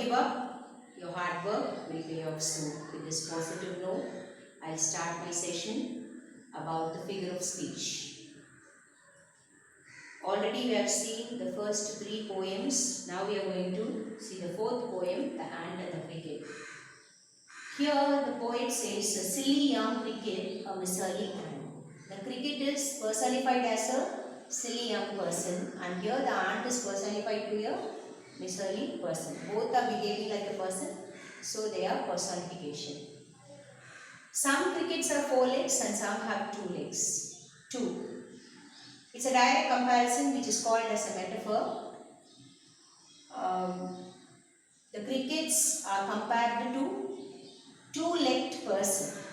give up. Your hard work will pay off soon. With this positive note, I'll start my session about the figure of speech. Already we have seen the first 3 poems. Now we are going to see the 4th poem, The Ant and the Cricket. Here the poet says, a silly young cricket, a miserly ant. The cricket is personified as a silly young person, and here the ant is personified to a miserly person. Both are behaving like a person, so they are personification. Some crickets have 4 legs and some have 2 legs. 2. It's a direct comparison which is called as a metaphor. The crickets are compared to 2-legged person.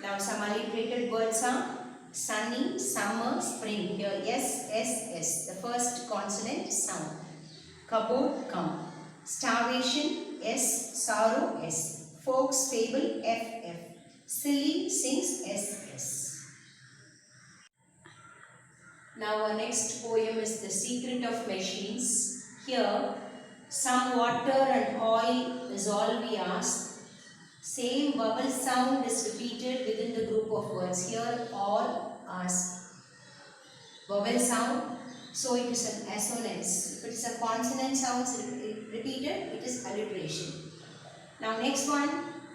Now some alliterated words are sunny, summer, spring. Here S, S, S. The first consonant sound. Cupboard, come. Starvation, S. Sorrow, S. Folks, fable, F, F. Silly, sings, S, S. Now our next poem is The Secret of Machines. Here, some water and oil is all we ask. Same vowel sound is repeated within the group of words. Here, all ask. Vowel sound, so it is an assonance. If it is a consonant sound repeated, it is alliteration. Now next one,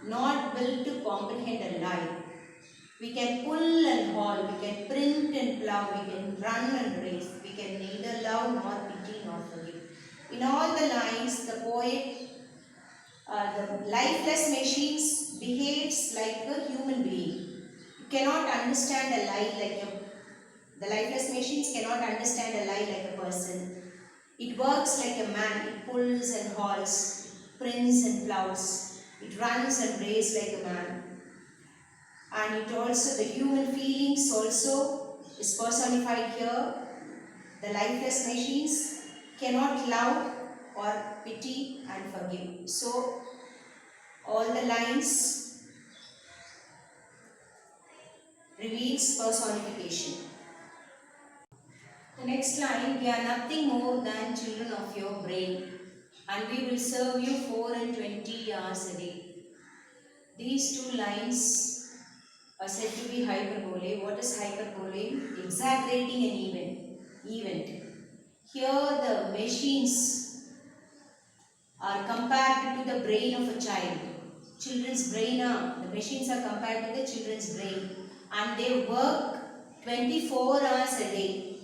not built to comprehend a lie. We can pull and haul, we can print and plow, we can run and race, we can neither love nor pity nor forgive. In all the lines, the poet, the lifeless machines behaves like a human being. You cannot understand a lie like the lifeless machines cannot understand a lie like a person. It works like a man, it pulls and hauls, prints and plows, it runs and races like a man. And it also, the human feelings also is personified here. The lifeless machines cannot love or pity and forgive. So, all the lines reveals personification. The next line, we are nothing more than children of your brain, and we will serve you 4 and 20 hours a day. These 2 lines are said to be hyperbole. What is hyperbole? Exaggerating an event. Here the machines are compared to the brain of a child. Children's brain the machines are compared to the children's brain, and they work 24 hours a day.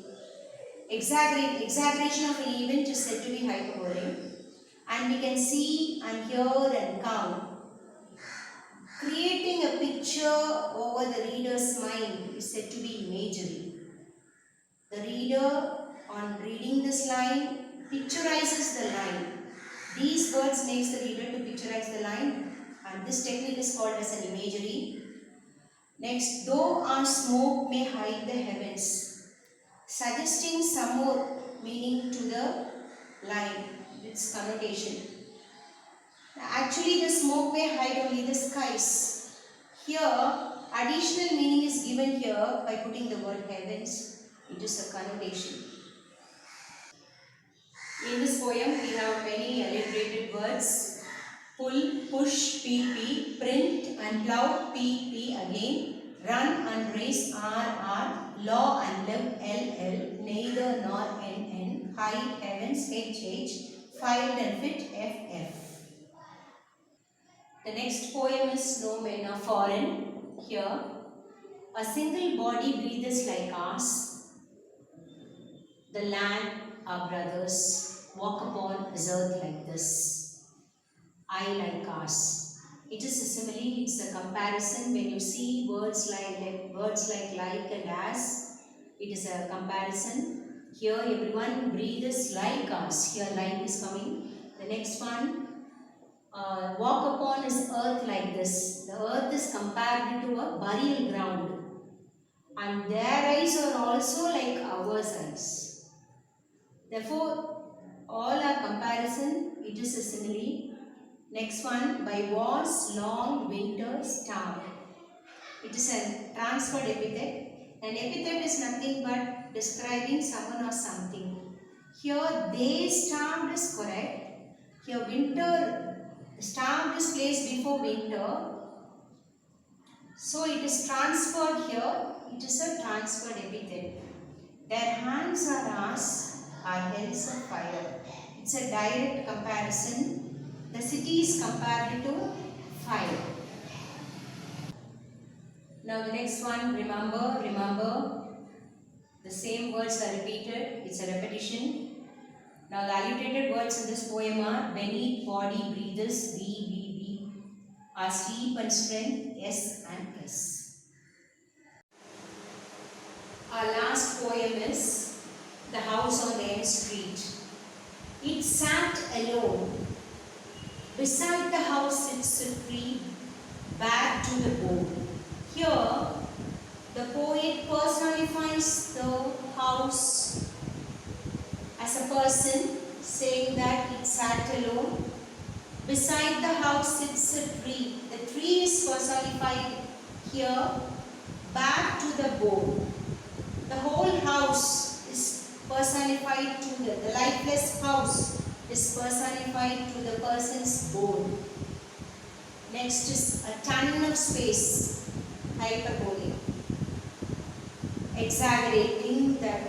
Exaggeration of an event is said to be hyperbole, and we can see and hear and count. Creating a picture over the reader's mind is said to be imagery. The reader, on reading this line, picturizes the line. These words makes the reader to picturize the line, and this technique is called as an imagery. Next, though our smoke may hide the heavens, suggesting some more meaning to the line, its connotation. Actually, the smoke may hide only the skies. Here, additional meaning is given here by putting the word heavens. It is a connotation. In this poem, we have many alliterated words. Pull, push, PP, print and plow, PP again, run and race, RR, law and live, LL, neither nor NN, hide, heavens, HH, filed and fit, FF. The next poem is No Men Are Foreign. Here, a single body breathes like ours. The land, our brothers, walk upon this earth like this. I like ours. It is a simile, it's a comparison. When you see words like and as, it is a comparison. Here everyone breathes like us. Here like is coming. The next one, walk upon his earth like this. The earth is compared to a burial ground, and their eyes are also like our eyes. Therefore, all are comparison. It is a simile. Next one, by wars, long, winter, starve. It is a transferred epithet. An epithet is nothing but describing someone or something. Here, they starved is correct. Here, winter stamped is placed before winter. So it is transferred here. It is a transferred epithet. Their hands are as our hells of fire. It's a direct comparison. The city is compared to fire. Now the next one, remember. The same words are repeated. It's a repetition. Now the alliterated words in this poem are beneath, body, breathes, be, are sleep and strength, S and S. Our last poem is The House on the End Street. It sat alone. Beside the house sits a tree, back to the bone. Here, the poet personifies the house as a person, saying that it sat alone. Beside the house sits a tree. The tree is personified here, back to the bone. The whole house is personified to the lifeless house is personified to the person's bone. Next is a ton of space, hyperbole, exaggerating that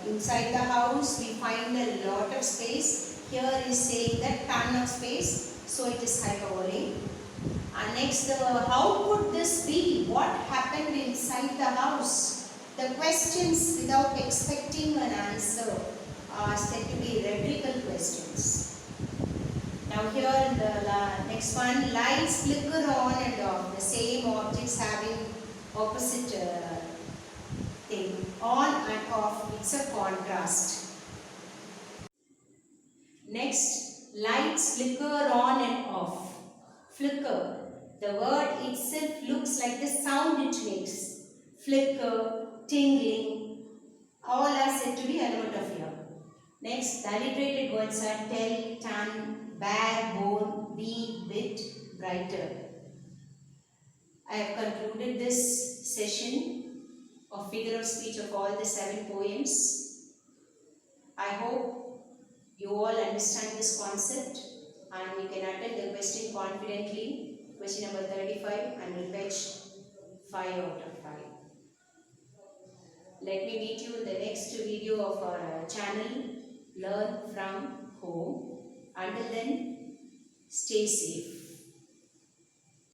inside the house we find a lot of space. Here is saying that ton of space, so it is hyperbole. And next, how could this be? What happened inside the house? The questions without expecting an answer are said to be rhetorical questions. Now here in the next one, lights flicker on and off, the same objects having opposite thing, on and off, it's a contrast. Next, lights flicker on and off. Flicker, the word itself looks like the sound it makes. Flicker, tingling, all are said to be element of here. Next, the alliterated words are tell, tan, bare, bone, be, bit, brighter. I have concluded this session of figure of speech of all the 7 poems. I hope you all understand this concept and you can attempt the question confidently. Question number 35 and will fetch 5 out of 5. Let me meet you in the next video of our channel, Learn from Home. Until then, stay safe.